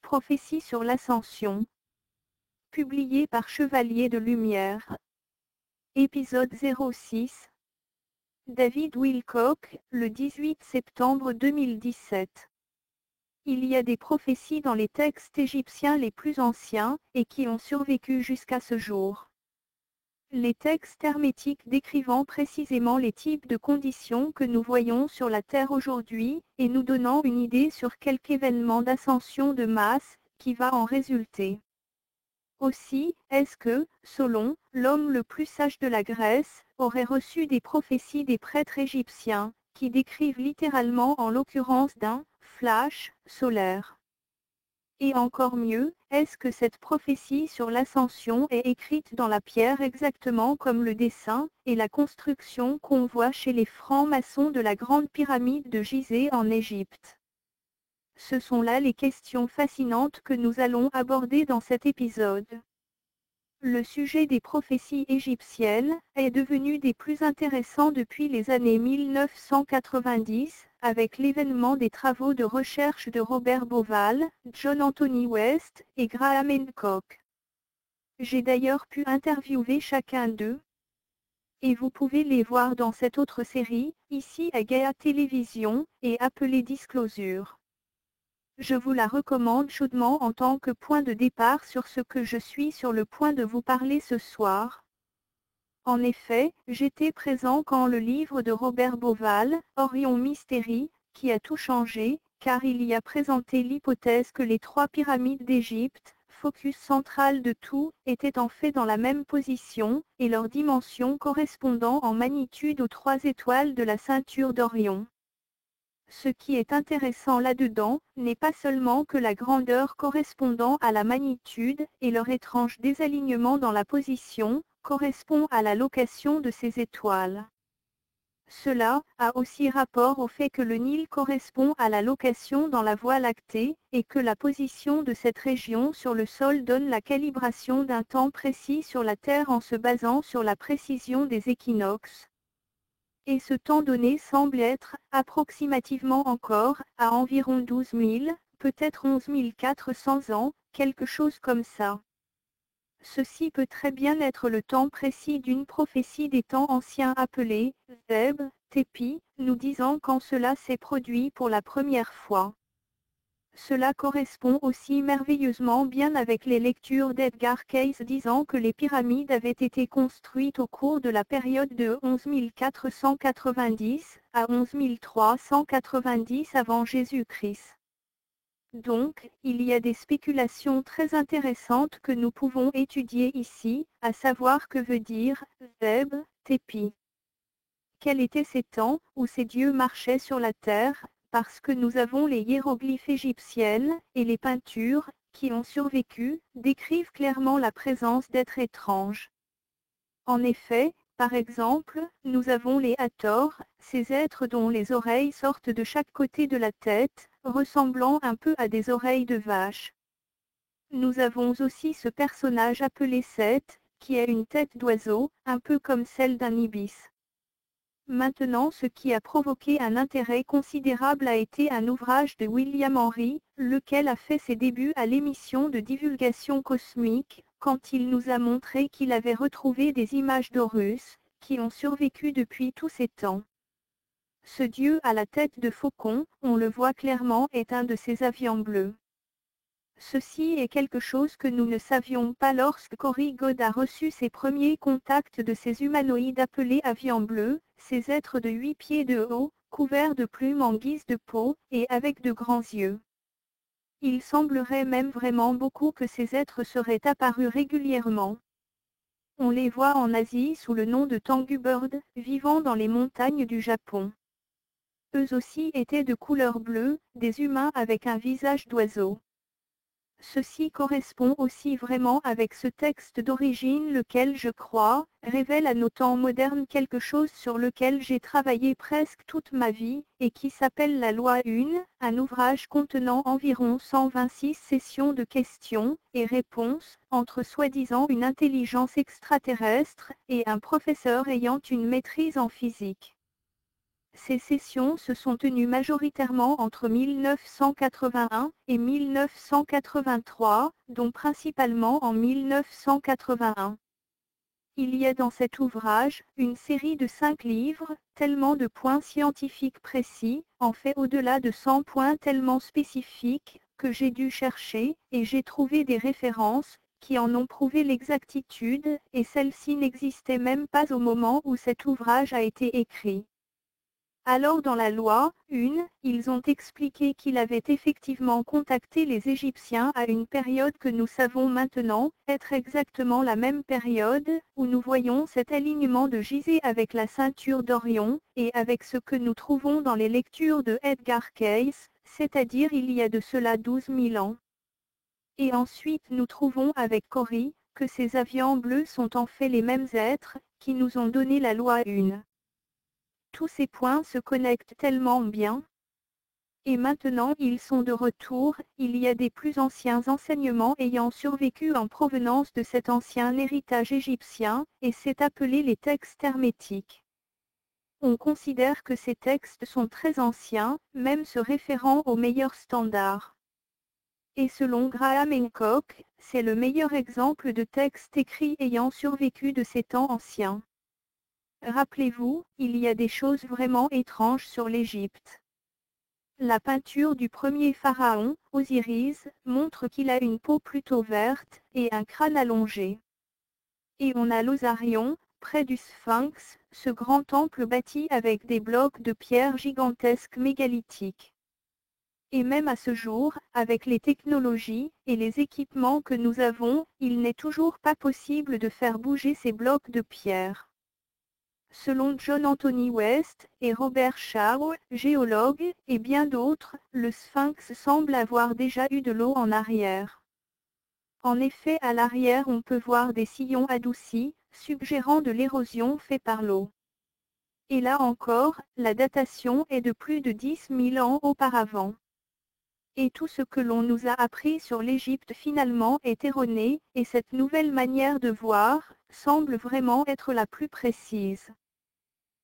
Prophétie sur l'Ascension. Publié par Chevalier de Lumière. Épisode 06. David Wilcock, le 18 septembre 2017. Il y a des prophéties dans les textes égyptiens les plus anciens, et qui ont survécu jusqu'à ce jour. Les textes hermétiques décrivant précisément les types de conditions que nous voyons sur la Terre aujourd'hui, et nous donnant une idée sur quelque événement d'ascension de masse, qui va en résulter. Aussi, est-ce que, Solon, l'homme le plus sage de la Grèce, aurait reçu des prophéties des prêtres égyptiens, qui décrivent littéralement en l'occurrence d'un « flash » solaire? Et encore mieux, est-ce que cette prophétie sur l'ascension est écrite dans la pierre exactement comme le dessin et la construction qu'on voit chez les francs-maçons de la grande pyramide de Gizeh en Égypte? Ce sont là les questions fascinantes que nous allons aborder dans cet épisode. Le sujet des prophéties égyptiennes est devenu des plus intéressants depuis les années 1990, avec l'événement des travaux de recherche de Robert Bauval, John Anthony West et Graham Hancock. J'ai d'ailleurs pu interviewer chacun d'eux. Et vous pouvez les voir dans cette autre série, ici à Gaia Télévision, et appelée Disclosure. Je vous la recommande chaudement en tant que point de départ sur ce que je suis sur le point de vous parler ce soir. En effet, j'étais présent quand le livre de Robert Bauval, Orion Mystery, qui a tout changé, car il y a présenté l'hypothèse que les trois pyramides d'Égypte, focus central de tout, étaient en fait dans la même position, et leurs dimensions correspondant en magnitude aux trois étoiles de la ceinture d'Orion. Ce qui est intéressant là-dedans, n'est pas seulement que la grandeur correspondant à la magnitude, et leur étrange désalignement dans la position, correspond à la location de ces étoiles. Cela a aussi rapport au fait que le Nil correspond à la location dans la Voie lactée, et que la position de cette région sur le sol donne la calibration d'un temps précis sur la Terre en se basant sur la précision des équinoxes. Et ce temps donné semble être, approximativement encore, à environ 12 000, peut-être 11 400 ans, quelque chose comme ça. Ceci peut très bien être le temps précis d'une prophétie des temps anciens appelée Zeb, Tépi, nous disant quand cela s'est produit pour la première fois. Cela correspond aussi merveilleusement bien avec les lectures d'Edgar Cayce disant que les pyramides avaient été construites au cours de la période de 11 490 à 11 390 avant Jésus-Christ. Donc, il y a des spéculations très intéressantes que nous pouvons étudier ici, à savoir que veut dire Zeb, Tépi. Quels étaient ces temps où ces dieux marchaient sur la terre, parce que nous avons les hiéroglyphes égyptiennes, et les peintures, qui ont survécu, décrivent clairement la présence d'êtres étranges. En effet, par exemple, nous avons les Hathors, ces êtres dont les oreilles sortent de chaque côté de la tête, ressemblant un peu à des oreilles de vache. Nous avons aussi ce personnage appelé Seth, qui a une tête d'oiseau, un peu comme celle d'un ibis. Maintenant, ce qui a provoqué un intérêt considérable a été un ouvrage de William Henry, lequel a fait ses débuts à l'émission de divulgation cosmique, quand il nous a montré qu'il avait retrouvé des images d'Horus, qui ont survécu depuis tous ces temps. Ce dieu à la tête de faucon, on le voit clairement, est un de ces avions bleus. Ceci est quelque chose que nous ne savions pas lorsque Cory God a reçu ses premiers contacts de ces humanoïdes appelés avions bleus, ces êtres de 8 pieds de haut, couverts de plumes en guise de peau, et avec de grands yeux. Il semblerait même vraiment beaucoup que ces êtres seraient apparus régulièrement. On les voit en Asie sous le nom de Tangubird, vivant dans les montagnes du Japon. Eux aussi étaient de couleur bleue, des humains avec un visage d'oiseau. Ceci correspond aussi vraiment avec ce texte d'origine lequel je crois, révèle à nos temps modernes quelque chose sur lequel j'ai travaillé presque toute ma vie, et qui s'appelle la Loi 1, un ouvrage contenant environ 126 sessions de questions et réponses, entre soi-disant une intelligence extraterrestre, et un professeur ayant une maîtrise en physique. Ces sessions se sont tenues majoritairement entre 1981 et 1983, dont principalement en 1981. Il y a dans cet ouvrage une série de 5 livres, tellement de points scientifiques précis, en fait au-delà de 100 points tellement spécifiques, que j'ai dû chercher, et j'ai trouvé des références, qui en ont prouvé l'exactitude, et celles-ci n'existaient même pas au moment où cet ouvrage a été écrit. Alors dans la loi 1, ils ont expliqué qu'il avait effectivement contacté les Égyptiens à une période que nous savons maintenant être exactement la même période, où nous voyons cet alignement de Gizeh avec la ceinture d'Orion, et avec ce que nous trouvons dans les lectures de Edgar Cayce, c'est-à-dire il y a de cela 12 000 ans. Et ensuite nous trouvons avec Cori, que ces avions bleus sont en fait les mêmes êtres, qui nous ont donné la loi 1. Tous ces points se connectent tellement bien. Et maintenant ils sont de retour, il y a des plus anciens enseignements ayant survécu en provenance de cet ancien héritage égyptien, et c'est appelé les textes hermétiques. On considère que ces textes sont très anciens, même se référant aux meilleurs standards. Et selon Graham Hancock, c'est le meilleur exemple de texte écrit ayant survécu de ces temps anciens. Rappelez-vous, il y a des choses vraiment étranges sur l'Égypte. La peinture du premier pharaon, Osiris, montre qu'il a une peau plutôt verte, et un crâne allongé. Et on a l'Osarion, près du Sphinx, ce grand temple bâti avec des blocs de pierre gigantesques mégalithiques. Et même à ce jour, avec les technologies et les équipements que nous avons, il n'est toujours pas possible de faire bouger ces blocs de pierre. Selon John Anthony West et Robert Shaw, géologues, et bien d'autres, le sphinx semble avoir déjà eu de l'eau en arrière. En effet, à l'arrière on peut voir des sillons adoucis, suggérant de l'érosion faite par l'eau. Et là encore, la datation est de plus de 10 000 ans auparavant. Et tout ce que l'on nous a appris sur l'Égypte finalement est erroné, et cette nouvelle manière de voir semble vraiment être la plus précise.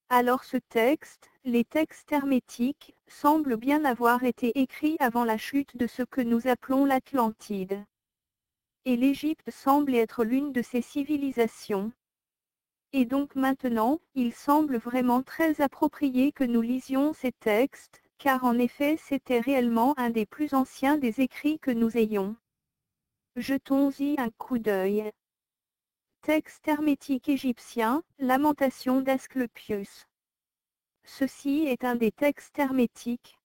Alors ce texte, les textes hermétiques, semblent bien avoir été écrits avant la chute de ce que nous appelons l'Atlantide. Et l'Égypte semble être l'une de ces civilisations. Et donc maintenant, il semble vraiment très approprié que nous lisions ces textes, car en effet c'était réellement un des plus anciens des écrits que nous ayons. Jetons-y un coup d'œil. Texte hermétique égyptien, Lamentation d'Asclepius. Ceci est un des textes hermétiques.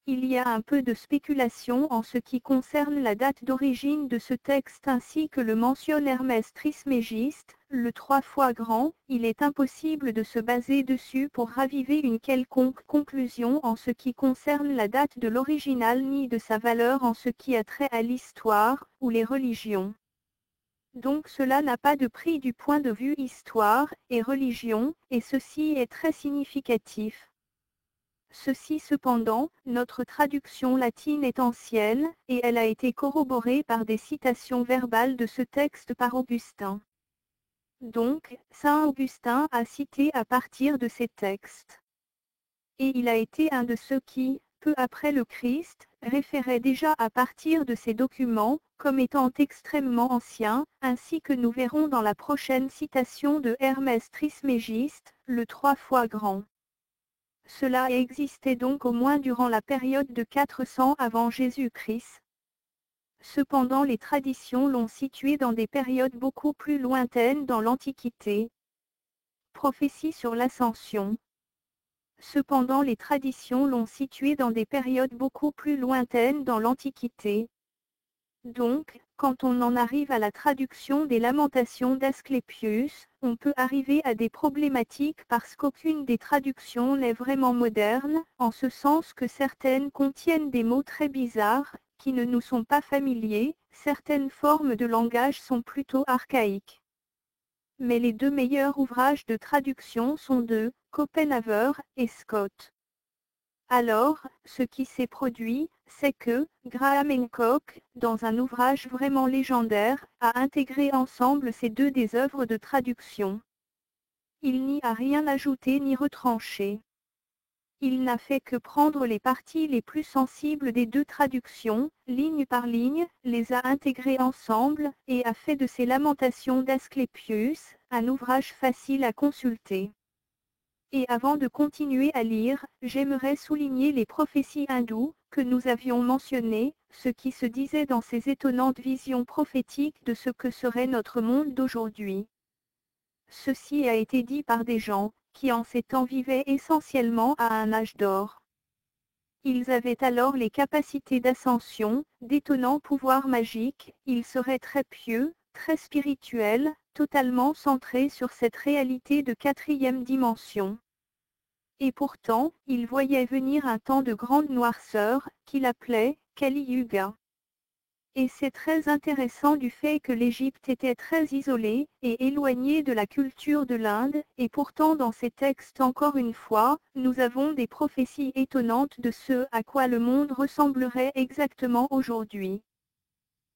Il y a un peu de spéculation en ce qui concerne la date d'origine de ce texte ainsi que le mentionne Hermès Trismégiste, le 3 fois grand. Il est impossible de se baser dessus pour raviver une quelconque conclusion en ce qui concerne la date de l'original ni de sa valeur en ce qui a trait à l'histoire, ou les religions. Donc cela n'a pas de prix du point de vue histoire et religion, et ceci est très significatif. Ceci cependant, notre traduction latine est ancienne, et elle a été corroborée par des citations verbales de ce texte par Augustin. Donc, saint Augustin a cité à partir de ces textes. Et il a été un de ceux qui, peu après le Christ, référait déjà à partir de ces documents, comme étant extrêmement anciens, ainsi que nous verrons dans la prochaine citation de Hermès Trismégiste, le 3 fois grand. Cela existait donc au moins durant la période de 400 avant Jésus-Christ. Cependant les traditions l'ont situé dans des périodes beaucoup plus lointaines dans l'Antiquité. Prophétie sur l'Ascension. Cependant les traditions l'ont situé dans des périodes beaucoup plus lointaines dans l'Antiquité. Donc, quand on en arrive à la traduction des Lamentations d'Asclépius, on peut arriver à des problématiques parce qu'aucune des traductions n'est vraiment moderne, en ce sens que certaines contiennent des mots très bizarres, qui ne nous sont pas familiers, certaines formes de langage sont plutôt archaïques. Mais les deux meilleurs ouvrages de traduction sont de Copenhaver et Scott. Alors, ce qui s'est produit, c'est que, Graham Hancock, dans un ouvrage vraiment légendaire, a intégré ensemble ces deux des œuvres de traduction. Il n'y a rien ajouté ni retranché. Il n'a fait que prendre les parties les plus sensibles des deux traductions, ligne par ligne, les a intégrées ensemble, et a fait de ces Lamentations d'Asclépius, un ouvrage facile à consulter. Et avant de continuer à lire, j'aimerais souligner les prophéties hindoues, que nous avions mentionnées, ce qui se disait dans ces étonnantes visions prophétiques de ce que serait notre monde d'aujourd'hui. Ceci a été dit par des gens, qui en ces temps vivaient essentiellement à un âge d'or. Ils avaient alors les capacités d'ascension, d'étonnants pouvoirs magiques, ils seraient très pieux, très spirituels, totalement centrés sur cette réalité de quatrième dimension. Et pourtant, ils voyaient venir un temps de grande noirceur, qu'il appelait Kali Yuga. Et c'est très intéressant du fait que l'Égypte était très isolée, et éloignée de la culture de l'Inde, et pourtant dans ces textes encore une fois, nous avons des prophéties étonnantes de ce à quoi le monde ressemblerait exactement aujourd'hui.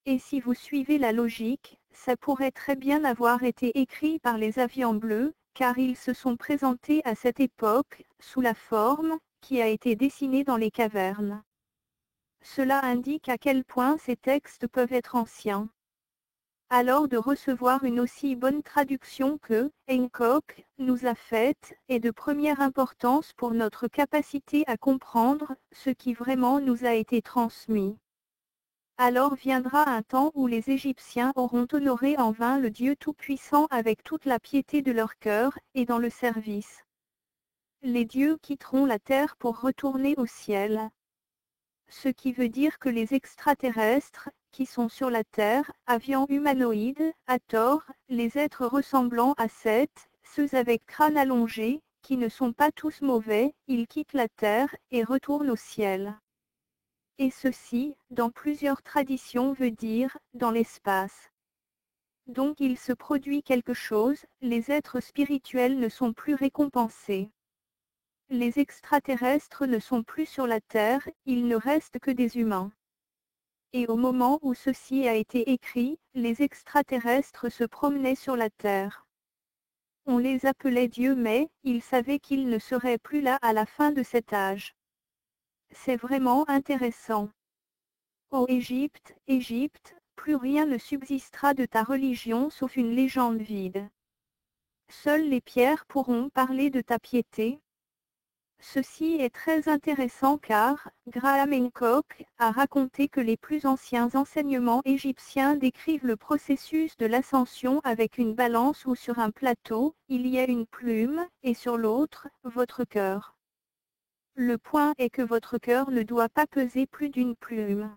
Et si vous suivez la logique, ça pourrait très bien avoir été écrit par les avians bleus, car ils se sont présentés à cette époque, sous la forme, qui a été dessinée dans les cavernes. Cela indique à quel point ces textes peuvent être anciens. Alors de recevoir une aussi bonne traduction que Hancock nous a faite est de première importance pour notre capacité à comprendre ce qui vraiment nous a été transmis. Alors viendra un temps où les Égyptiens auront honoré en vain le Dieu Tout-Puissant avec toute la piété de leur cœur, et dans le service. Les dieux quitteront la terre pour retourner au ciel. Ce qui veut dire que les extraterrestres, qui sont sur la Terre, avions humanoïdes, à tort, les êtres ressemblant à Seth, ceux avec crâne allongé, qui ne sont pas tous mauvais, ils quittent la Terre, et retournent au ciel. Et ceci, dans plusieurs traditions veut dire, dans l'espace. Donc il se produit quelque chose, les êtres spirituels ne sont plus récompensés. Les extraterrestres ne sont plus sur la Terre, il ne reste que des humains. Et au moment où ceci a été écrit, les extraterrestres se promenaient sur la Terre. On les appelait dieux mais, ils savaient qu'ils ne seraient plus là à la fin de cet âge. C'est vraiment intéressant. Ô Égypte, Égypte, plus rien ne subsistera de ta religion sauf une légende vide. Seules les pierres pourront parler de ta piété. Ceci est très intéressant car, Graham Hancock a raconté que les plus anciens enseignements égyptiens décrivent le processus de l'ascension avec une balance où sur un plateau, il y a une plume, et sur l'autre, votre cœur. Le point est que votre cœur ne doit pas peser plus d'une plume.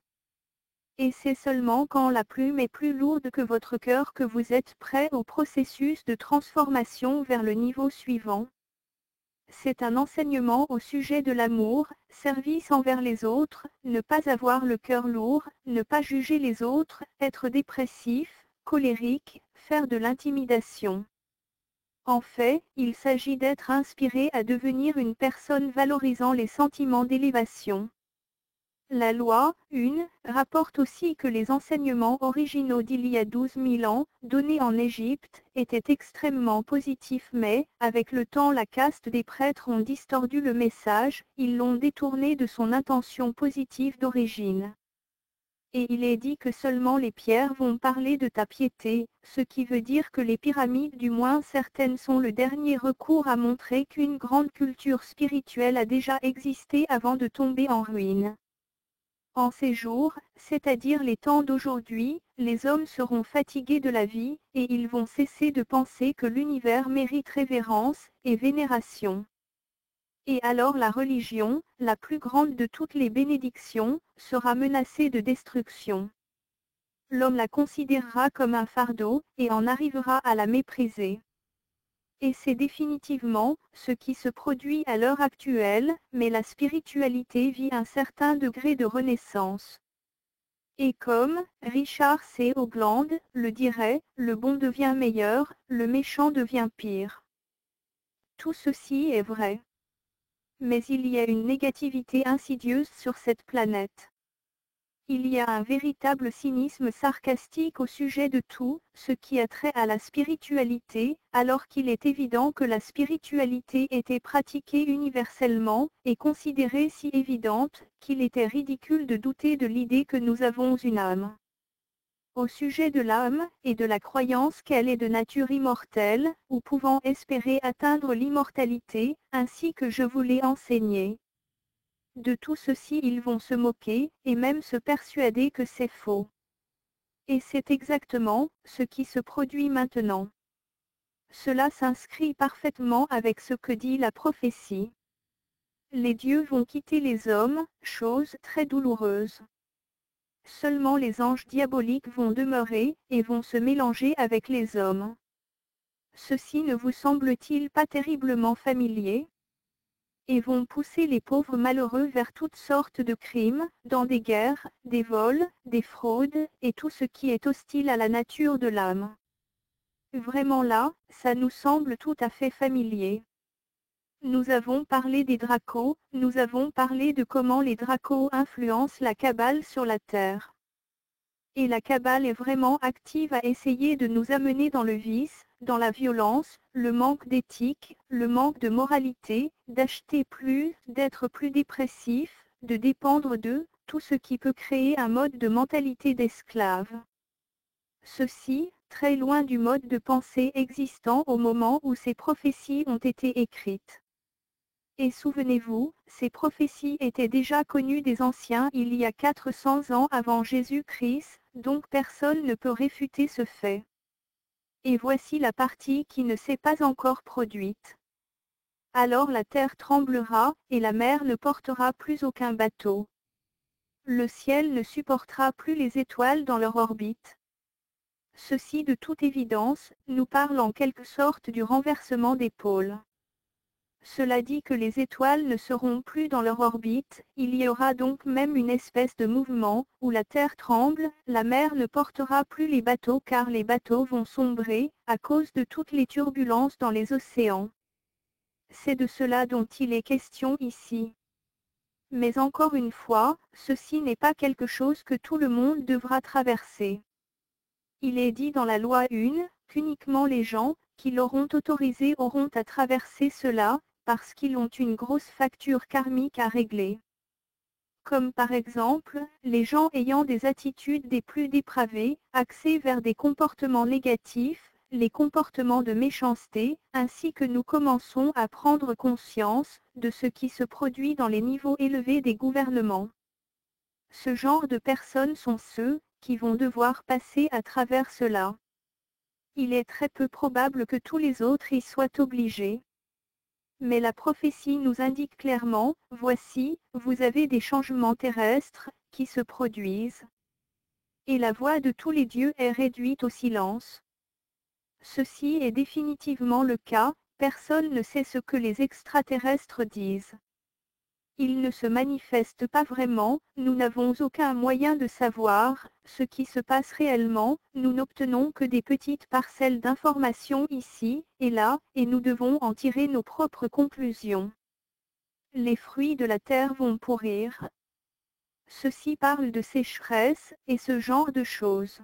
Et c'est seulement quand la plume est plus lourde que votre cœur que vous êtes prêt au processus de transformation vers le niveau suivant. C'est un enseignement au sujet de l'amour, service envers les autres, ne pas avoir le cœur lourd, ne pas juger les autres, être dépressif, colérique, faire de l'intimidation. En fait, il s'agit d'être inspiré à devenir une personne valorisant les sentiments d'élévation. La loi, 1, rapporte aussi que les enseignements originaux d'il y a 12 000 ans, donnés en Égypte, étaient extrêmement positifs mais, avec le temps la caste des prêtres ont distordu le message, ils l'ont détourné de son intention positive d'origine. Et il est dit que seulement les pierres vont parler de ta piété, ce qui veut dire que les pyramides du moins certaines sont le dernier recours à montrer qu'une grande culture spirituelle a déjà existé avant de tomber en ruine. En ces jours, c'est-à-dire les temps d'aujourd'hui, les hommes seront fatigués de la vie, et ils vont cesser de penser que l'univers mérite révérence et vénération. Et alors la religion, la plus grande de toutes les bénédictions, sera menacée de destruction. L'homme la considérera comme un fardeau, et en arrivera à la mépriser. Et c'est définitivement ce qui se produit à l'heure actuelle, mais la spiritualité vit un certain degré de renaissance. Et comme Richard C. Hoagland le dirait, le bon devient meilleur, le méchant devient pire. Tout ceci est vrai. Mais il y a une négativité insidieuse sur cette planète. Il y a un véritable cynisme sarcastique au sujet de tout ce qui a trait à la spiritualité, alors qu'il est évident que la spiritualité était pratiquée universellement, et considérée si évidente, qu'il était ridicule de douter de l'idée que nous avons une âme. Au sujet de l'âme, et de la croyance qu'elle est de nature immortelle, ou pouvant espérer atteindre l'immortalité, ainsi que je vous l'ai enseigné. De tout ceci ils vont se moquer, et même se persuader que c'est faux. Et c'est exactement ce qui se produit maintenant. Cela s'inscrit parfaitement avec ce que dit la prophétie. Les dieux vont quitter les hommes, chose très douloureuse. Seulement les anges diaboliques vont demeurer, et vont se mélanger avec les hommes. Ceci ne vous semble-t-il pas terriblement familier ? Et vont pousser les pauvres malheureux vers toutes sortes de crimes, dans des guerres, des vols, des fraudes, et tout ce qui est hostile à la nature de l'âme. Vraiment là, ça nous semble tout à fait familier. Nous avons parlé des dracos, nous avons parlé de comment les dracos influencent la Kabbale sur la terre. Et la Kabbale est vraiment active à essayer de nous amener dans le vice, dans la violence, le manque d'éthique, le manque de moralité, d'acheter plus, d'être plus dépressif, de dépendre d'eux, tout ce qui peut créer un mode de mentalité d'esclave. Ceci, très loin du mode de pensée existant au moment où ces prophéties ont été écrites. Et souvenez-vous, ces prophéties étaient déjà connues des anciens il y a 400 ans avant Jésus-Christ, donc personne ne peut réfuter ce fait. Et voici la partie qui ne s'est pas encore produite. Alors la terre tremblera, et la mer ne portera plus aucun bateau. Le ciel ne supportera plus les étoiles dans leur orbite. Ceci de toute évidence, nous parle en quelque sorte du renversement des pôles. Cela dit que les étoiles ne seront plus dans leur orbite, il y aura donc même une espèce de mouvement, où la terre tremble, la mer ne portera plus les bateaux car les bateaux vont sombrer, à cause de toutes les turbulences dans les océans. C'est de cela dont il est question ici. Mais encore une fois, ceci n'est pas quelque chose que tout le monde devra traverser. Il est dit dans la loi 1, qu'uniquement les gens, qui l'auront autorisé auront à traverser cela, parce qu'ils ont une grosse facture karmique à régler. Comme par exemple, les gens ayant des attitudes des plus dépravées, axés vers des comportements négatifs, les comportements de méchanceté, ainsi que nous commençons à prendre conscience de ce qui se produit dans les niveaux élevés des gouvernements. Ce genre de personnes sont ceux qui vont devoir passer à travers cela. Il est très peu probable que tous les autres y soient obligés. Mais la prophétie nous indique clairement, voici, vous avez des changements terrestres, qui se produisent. Et la voix de tous les dieux est réduite au silence. Ceci est définitivement le cas, personne ne sait ce que les extraterrestres disent. Ils ne se manifestent pas vraiment, nous n'avons aucun moyen de savoir ce qui se passe réellement, nous n'obtenons que des petites parcelles d'informations ici et là, et nous devons en tirer nos propres conclusions. Les fruits de la terre vont pourrir. Ceci parle de sécheresse, et ce genre de choses.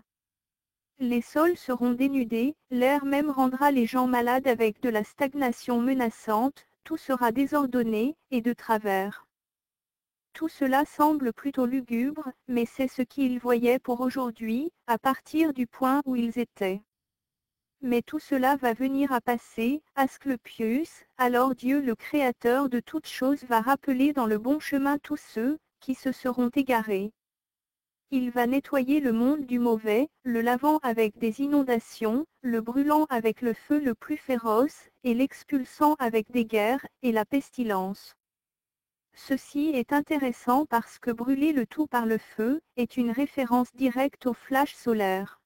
Les sols seront dénudés, l'air même rendra les gens malades avec de la stagnation menaçante, tout sera désordonné, et de travers. Tout cela semble plutôt lugubre, mais c'est ce qu'ils voyaient pour aujourd'hui, à partir du point où ils étaient. Mais tout cela va venir à passer, Asclepius, alors Dieu le Créateur de toutes choses va rappeler dans le bon chemin tous ceux qui se seront égarés. Il va nettoyer le monde du mauvais, le lavant avec des inondations, le brûlant avec le feu le plus féroce, et l'expulsant avec des guerres, et la pestilence. Ceci est intéressant parce que brûler le tout par le feu, est une référence directe au flash solaire.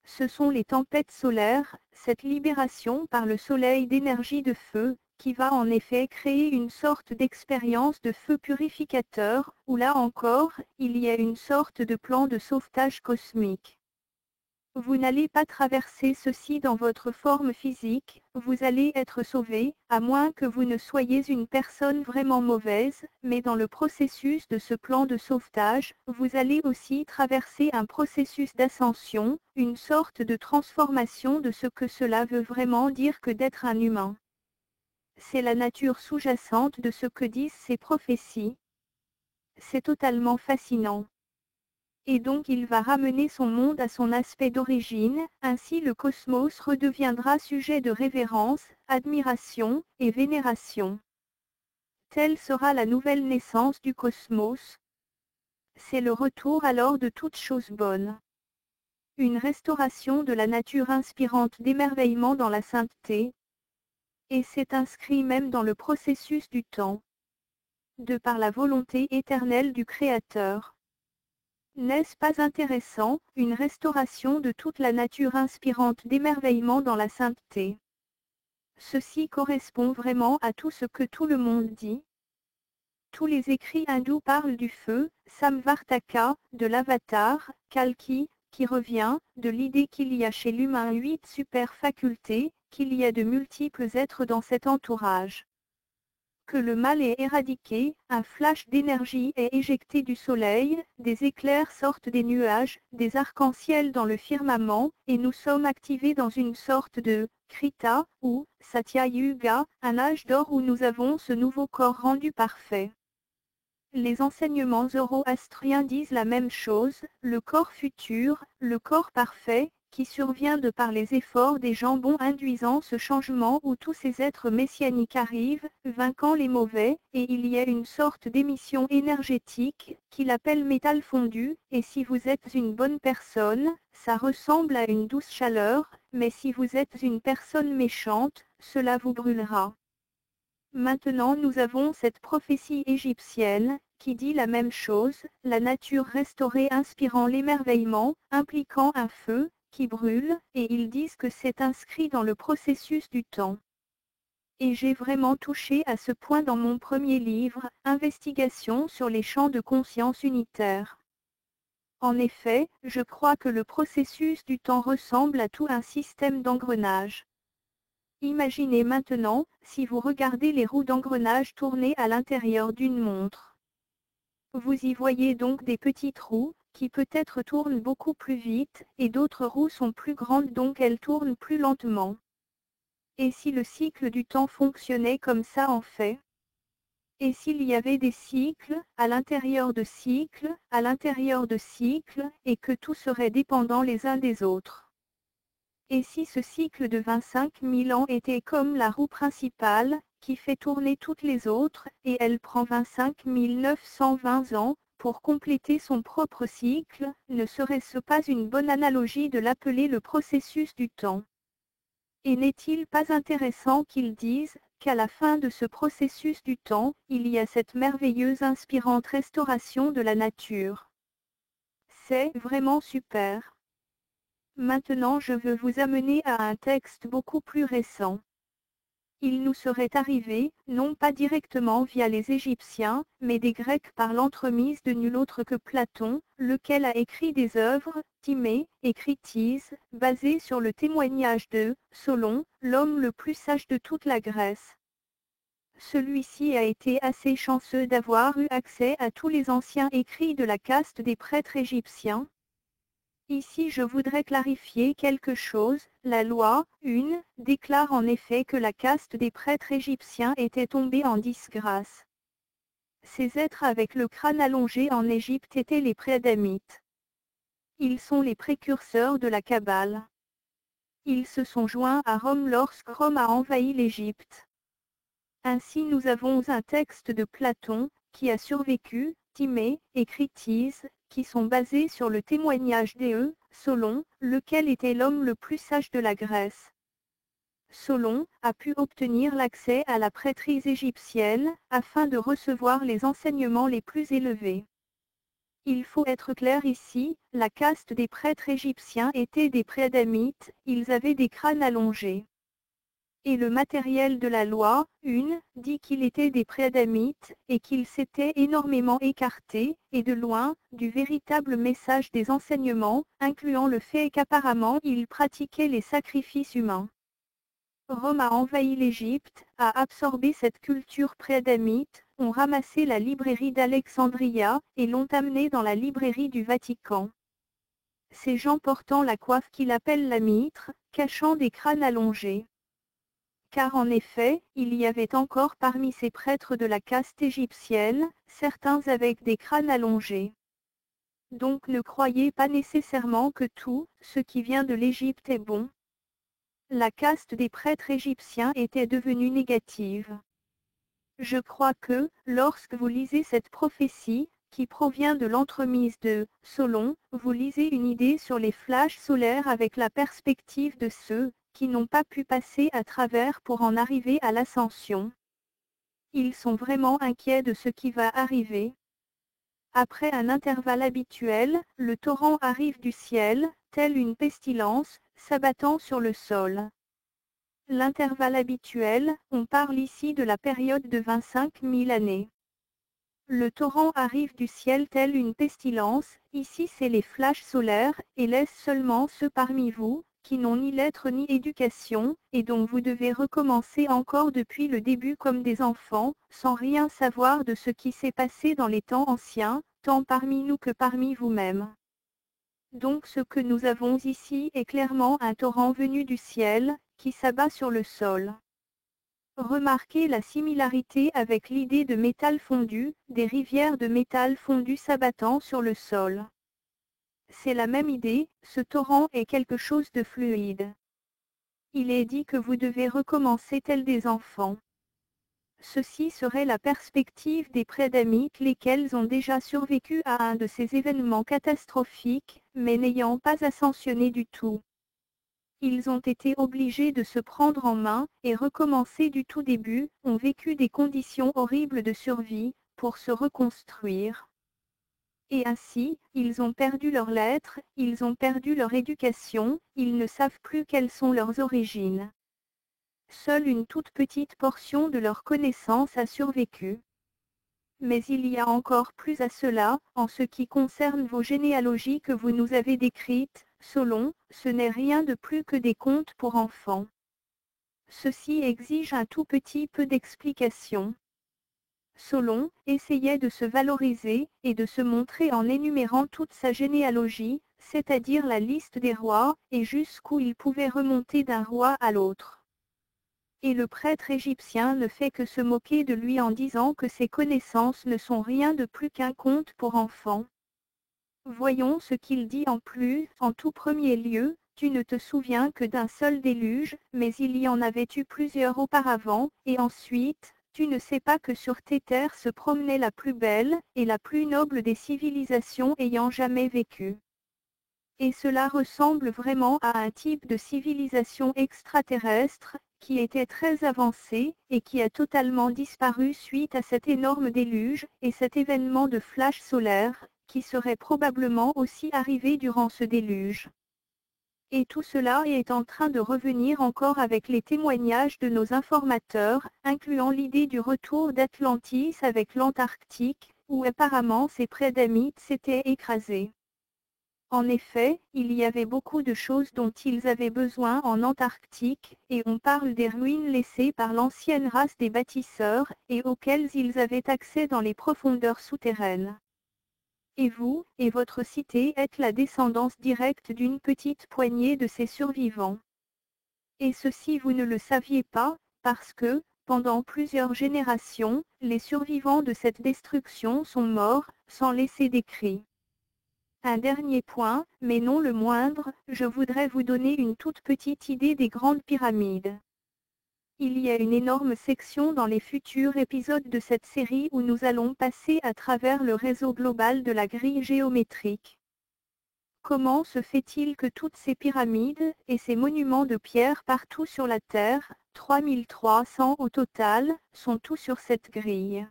Ce sont les tempêtes solaires, cette libération par le soleil d'énergie de feu, qui va en effet créer une sorte d'expérience de feu purificateur, où là encore, il y a une sorte de plan de sauvetage cosmique. Vous n'allez pas traverser ceci dans votre forme physique, vous allez être sauvé, à moins que vous ne soyez une personne vraiment mauvaise, mais dans le processus de ce plan de sauvetage, vous allez aussi traverser un processus d'ascension, une sorte de transformation de ce que cela veut vraiment dire que d'être un humain. C'est la nature sous-jacente de ce que disent ces prophéties. C'est totalement fascinant. Et donc il va ramener son monde à son aspect d'origine, ainsi le cosmos redeviendra sujet de révérence, admiration, et vénération. Telle sera la nouvelle naissance du cosmos. C'est le retour alors de toute chose bonne. Une restauration de la nature inspirante d'émerveillement dans la sainteté. Et c'est inscrit même dans le processus du temps. De par la volonté éternelle du Créateur. N'est-ce pas intéressant, une restauration de toute la nature inspirante d'émerveillement dans la sainteté? Ceci correspond vraiment à tout ce que tout le monde dit. Tous les écrits hindous parlent du feu, Samvartaka, de l'avatar, Kalki, qui revient, de l'idée qu'il y a chez l'humain 8 super facultés, qu'il y a de multiples êtres dans cet entourage. Que le mal est éradiqué, un flash d'énergie est éjecté du soleil, des éclairs sortent des nuages, des arcs-en-ciel dans le firmament, et nous sommes activés dans une sorte de Krita, ou Satya Yuga, un âge d'or où nous avons ce nouveau corps rendu parfait. Les enseignements zoroastriens disent la même chose, le corps futur, le corps parfait, qui survient de par les efforts des gens bons induisant ce changement où tous ces êtres messianiques arrivent, vainquant les mauvais, et il y a une sorte d'émission énergétique, qu'il appelle métal fondu, et si vous êtes une bonne personne, ça ressemble à une douce chaleur, mais si vous êtes une personne méchante, cela vous brûlera. Maintenant nous avons cette prophétie égyptienne, qui dit la même chose, la nature restaurée inspirant l'émerveillement, impliquant un feu, qui brûle, et ils disent que c'est inscrit dans le processus du temps. Et j'ai vraiment touché à ce point dans mon premier livre, Investigation sur les champs de conscience unitaires. En effet, je crois que le processus du temps ressemble à tout un système d'engrenage. Imaginez maintenant, si vous regardez les roues d'engrenage tourner à l'intérieur d'une montre. Vous y voyez donc des petites roues, qui peut-être tournent beaucoup plus vite, et d'autres roues sont plus grandes donc elles tournent plus lentement. Et si le cycle du temps fonctionnait comme ça en fait? Et s'il y avait des cycles, à l'intérieur de cycles, à l'intérieur de cycles, et que tout serait dépendant les uns des autres? Et si ce cycle de 25 000 ans était comme la roue principale, qui fait tourner toutes les autres, et elle prend 25 920 ans, pour compléter son propre cycle, ne serait-ce pas une bonne analogie de l'appeler le processus du temps? Et n'est-il pas intéressant qu'ils disent, qu'à la fin de ce processus du temps, il y a cette merveilleuse inspirante restauration de la nature? C'est vraiment super. Maintenant je veux vous amener à un texte beaucoup plus récent. Il nous serait arrivé, non pas directement via les Égyptiens, mais des Grecs par l'entremise de nul autre que Platon, lequel a écrit des œuvres, Timée et Critise, basées sur le témoignage de Solon, l'homme le plus sage de toute la Grèce. Celui-ci a été assez chanceux d'avoir eu accès à tous les anciens écrits de la caste des prêtres égyptiens. Ici je voudrais clarifier quelque chose, la loi, 1, déclare en effet que la caste des prêtres égyptiens était tombée en disgrâce. Ces êtres avec le crâne allongé en Égypte étaient les préadamites. Ils sont les précurseurs de la Kabbale. Ils se sont joints à Rome lorsque Rome a envahi l'Égypte. Ainsi nous avons un texte de Platon, qui a survécu, Timée et Critise, qui sont basés sur le témoignage d'Éeu, Solon, lequel était l'homme le plus sage de la Grèce. Solon a pu obtenir l'accès à la prêtrise égyptienne, afin de recevoir les enseignements les plus élevés. Il faut être clair ici, la caste des prêtres égyptiens était des préadamites, ils avaient des crânes allongés. Et le matériel de la loi, dit qu'il était des préadamites, et qu'il s'était énormément écarté, et de loin, du véritable message des enseignements, incluant le fait qu'apparemment ils pratiquaient les sacrifices humains. Rome a envahi l'Égypte, a absorbé cette culture préadamite, ont ramassé la librairie d'Alexandria, et l'ont amenée dans la librairie du Vatican. Ces gens portant la coiffe qu'il appelle la mitre, cachant des crânes allongés. Car en effet, il y avait encore parmi ces prêtres de la caste égyptienne, certains avec des crânes allongés. Donc ne croyez pas nécessairement que tout ce qui vient de l'Égypte est bon. La caste des prêtres égyptiens était devenue négative. Je crois que, lorsque vous lisez cette prophétie, qui provient de l'entremise de Solon, vous lisez une idée sur les flashs solaires avec la perspective de ceux qui n'ont pas pu passer à travers pour en arriver à l'ascension. Ils sont vraiment inquiets de ce qui va arriver. Après un intervalle habituel, le torrent arrive du ciel, tel une pestilence, s'abattant sur le sol. L'intervalle habituel, on parle ici de la période de 25 000 années. Le torrent arrive du ciel tel une pestilence, ici c'est les flashs solaires, et laisse seulement ceux parmi vous, qui n'ont ni lettres ni éducation, et dont vous devez recommencer encore depuis le début comme des enfants, sans rien savoir de ce qui s'est passé dans les temps anciens, tant parmi nous que parmi vous-même. Donc ce que nous avons ici est clairement un torrent venu du ciel, qui s'abat sur le sol. Remarquez la similarité avec l'idée de métal fondu, des rivières de métal fondu s'abattant sur le sol. C'est la même idée, ce torrent est quelque chose de fluide. Il est dit que vous devez recommencer tels des enfants. Ceci serait la perspective des préadamites lesquels ont déjà survécu à un de ces événements catastrophiques, mais n'ayant pas ascensionné du tout. Ils ont été obligés de se prendre en main, et recommencer du tout début, ont vécu des conditions horribles de survie, pour se reconstruire. Et ainsi, ils ont perdu leurs lettres, ils ont perdu leur éducation, ils ne savent plus quelles sont leurs origines. Seule une toute petite portion de leur connaissance a survécu. Mais il y a encore plus à cela, en ce qui concerne vos généalogies que vous nous avez décrites, Solon, ce n'est rien de plus que des contes pour enfants. Ceci exige un tout petit peu d'explication. Solon essayait de se valoriser, et de se montrer en énumérant toute sa généalogie, c'est-à-dire la liste des rois, et jusqu'où il pouvait remonter d'un roi à l'autre. Et le prêtre égyptien ne fait que se moquer de lui en disant que ses connaissances ne sont rien de plus qu'un conte pour enfants. Voyons ce qu'il dit en plus, en tout premier lieu, tu ne te souviens que d'un seul déluge, mais il y en avait eu plusieurs auparavant, et ensuite, tu ne sais pas que sur tes terres se promenait la plus belle, et la plus noble des civilisations ayant jamais vécu. Et cela ressemble vraiment à un type de civilisation extraterrestre, qui était très avancé, et qui a totalement disparu suite à cet énorme déluge, et cet événement de flash solaire, qui serait probablement aussi arrivé durant ce déluge. Et tout cela est en train de revenir encore avec les témoignages de nos informateurs, incluant l'idée du retour d'Atlantis avec l'Antarctique, où apparemment ces préadamites s'étaient écrasés. En effet, il y avait beaucoup de choses dont ils avaient besoin en Antarctique, et on parle des ruines laissées par l'ancienne race des bâtisseurs, et auxquelles ils avaient accès dans les profondeurs souterraines. Et vous, et votre cité êtes la descendance directe d'une petite poignée de ces survivants. Et ceci vous ne le saviez pas, parce que, pendant plusieurs générations, les survivants de cette destruction sont morts, sans laisser d'écrits. Un dernier point, mais non le moindre, je voudrais vous donner une toute petite idée des grandes pyramides. Il y a une énorme section dans les futurs épisodes de cette série où nous allons passer à travers le réseau global de la grille géométrique. Comment se fait-il que toutes ces pyramides, et ces monuments de pierre partout sur la Terre, 3300 au total, sont tous sur cette grille?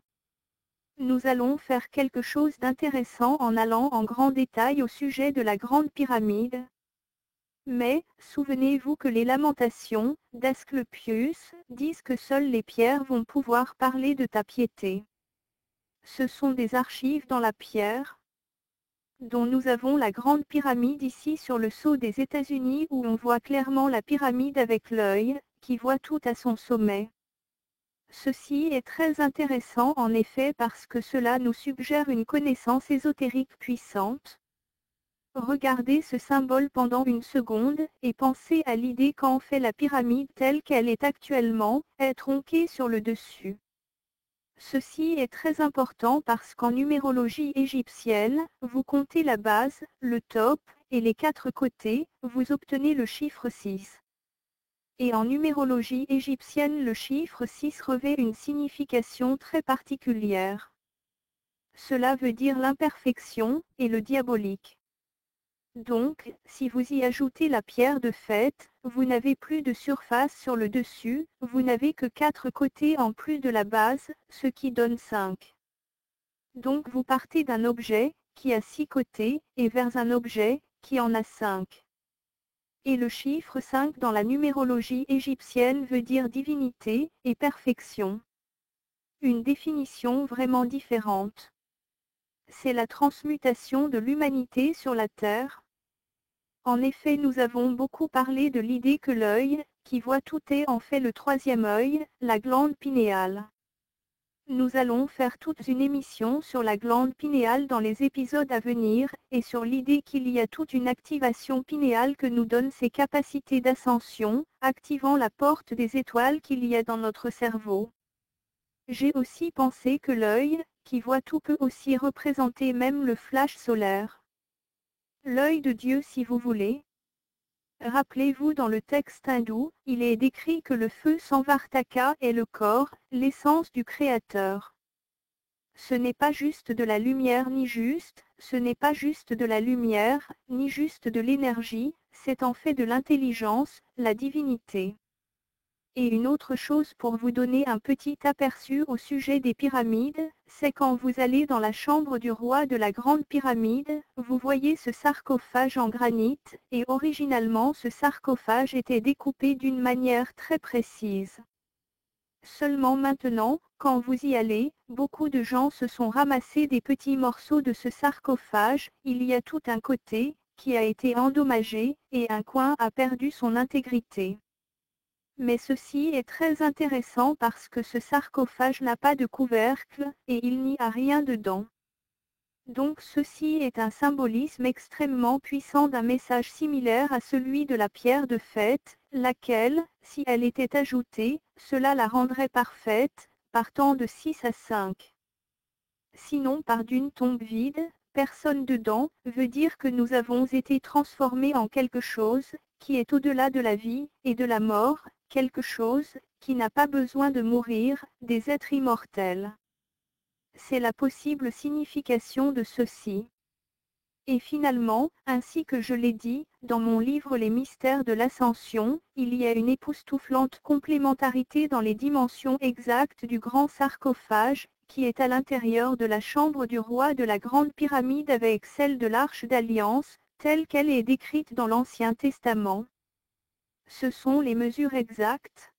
Nous allons faire quelque chose d'intéressant en allant en grand détail au sujet de la Grande Pyramide. Mais, souvenez-vous que les lamentations d'Asclepius disent que seules les pierres vont pouvoir parler de ta piété. Ce sont des archives dans la pierre, dont nous avons la grande pyramide ici sur le sceau des États-Unis où on voit clairement la pyramide avec l'œil, qui voit tout à son sommet. Ceci est très intéressant en effet parce que cela nous suggère une connaissance ésotérique puissante. Regardez ce symbole pendant une seconde, et pensez à l'idée qu'en fait la pyramide telle qu'elle est actuellement, est tronquée sur le dessus. Ceci est très important parce qu'en numérologie égyptienne, vous comptez la base, le top, et les 4 côtés, vous obtenez le chiffre 6. Et en numérologie égyptienne le chiffre 6 revêt une signification très particulière. Cela veut dire l'imperfection, et le diabolique. Donc, si vous y ajoutez la pierre de fête, vous n'avez plus de surface sur le dessus, vous n'avez que 4 côtés en plus de la base, ce qui donne 5. Donc vous partez d'un objet, qui a 6 côtés, et vers un objet, qui en a 5. Et le chiffre 5 dans la numérologie égyptienne veut dire divinité, et perfection. Une définition vraiment différente. C'est la transmutation de l'humanité sur la terre. En effet, nous avons beaucoup parlé de l'idée que l'œil, qui voit tout est en fait le troisième œil, la glande pinéale. Nous allons faire toute une émission sur la glande pinéale dans les épisodes à venir, et sur l'idée qu'il y a toute une activation pinéale que nous donne ses capacités d'ascension, activant la porte des étoiles qu'il y a dans notre cerveau. J'ai aussi pensé que l'œil, qui voit tout peut aussi représenter même le flash solaire. L'œil de Dieu si vous voulez. Rappelez-vous dans le texte hindou, il est décrit que le feu Samvartaka est le corps, l'essence du Créateur. Ce n'est pas juste de la lumière ni juste, ce n'est pas juste de la lumière, ni juste de l'énergie, c'est en fait de l'intelligence, la divinité. Et une autre chose pour vous donner un petit aperçu au sujet des pyramides, c'est quand vous allez dans la chambre du roi de la Grande Pyramide, vous voyez ce sarcophage en granit, et originalement ce sarcophage était découpé d'une manière très précise. Seulement maintenant, quand vous y allez, beaucoup de gens se sont ramassés des petits morceaux de ce sarcophage, il y a tout un côté, qui a été endommagé, et un coin a perdu son intégrité. Mais ceci est très intéressant parce que ce sarcophage n'a pas de couvercle, et il n'y a rien dedans. Donc ceci est un symbolisme extrêmement puissant d'un message similaire à celui de la pierre de fête, laquelle, si elle était ajoutée, cela la rendrait parfaite, partant de 6 à 5. Sinon par d'une tombe vide, personne dedans, veut dire que nous avons été transformés en quelque chose, qui est au-delà de la vie, et de la mort, quelque chose, qui n'a pas besoin de mourir, des êtres immortels. C'est la possible signification de ceci. Et finalement, ainsi que je l'ai dit, dans mon livre Les mystères de l'ascension, il y a une époustouflante complémentarité dans les dimensions exactes du grand sarcophage, qui est à l'intérieur de la chambre du roi de la Grande Pyramide avec celle de l'Arche d'Alliance, telle qu'elle est décrite dans l'Ancien Testament. Ce sont les mesures exactes.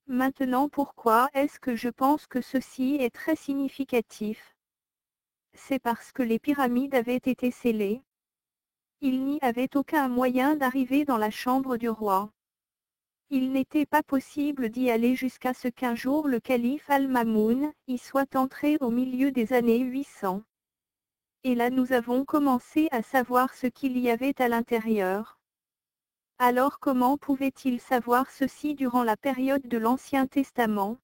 Maintenant pourquoi est-ce que je pense que ceci est très significatif? C'est parce que les pyramides avaient été scellées. Il n'y avait aucun moyen d'arriver dans la chambre du roi. Il n'était pas possible d'y aller jusqu'à ce qu'un jour le calife Al-Mamoun y soit entré au milieu des années 800. Et là nous avons commencé à savoir ce qu'il y avait à l'intérieur. Alors comment pouvait-il savoir ceci durant la période de l'Ancien Testament?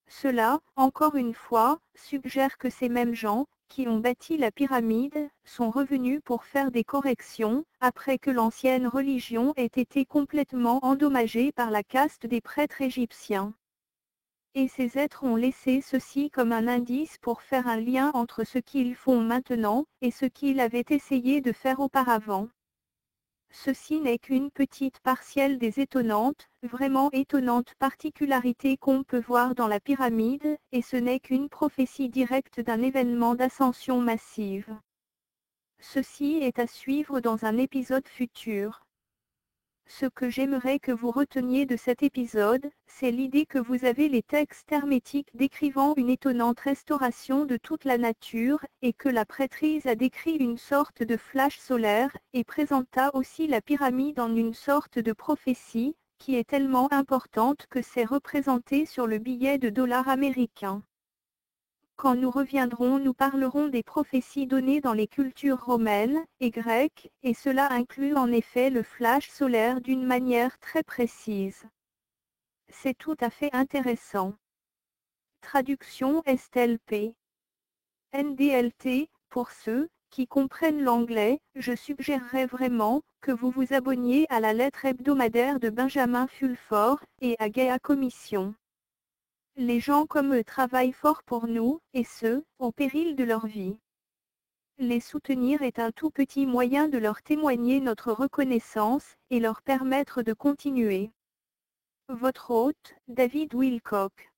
Cela, encore une fois, suggère que ces mêmes gens, qui ont bâti la pyramide, sont revenus pour faire des corrections, après que l'ancienne religion ait été complètement endommagée par la caste des prêtres égyptiens. Et ces êtres ont laissé ceci comme un indice pour faire un lien entre ce qu'ils font maintenant, et ce qu'ils avaient essayé de faire auparavant. Ceci n'est qu'une petite partielle des étonnantes, vraiment étonnantes particularités qu'on peut voir dans la pyramide, et ce n'est qu'une prophétie directe d'un événement d'ascension massive. Ceci est à suivre dans un épisode futur. Ce que j'aimerais que vous reteniez de cet épisode, c'est l'idée que vous avez les textes hermétiques décrivant une étonnante restauration de toute la nature, et que la prêtrise a décrit une sorte de flash solaire, et présenta aussi la pyramide en une sorte de prophétie, qui est tellement importante que c'est représenté sur le billet de dollar américain. Quand nous reviendrons, nous parlerons des prophéties données dans les cultures romaines et grecques, et cela inclut en effet le flash solaire d'une manière très précise. C'est tout à fait intéressant. Traduction Estelle P. NDLT, pour ceux qui comprennent l'anglais, je suggérerais vraiment que vous vous abonniez à la lettre hebdomadaire de Benjamin Fulford et à Gaia Commission. Les gens comme eux travaillent fort pour nous, et ce, au péril de leur vie. Les soutenir est un tout petit moyen de leur témoigner notre reconnaissance, et leur permettre de continuer. Votre hôte, David Wilcock.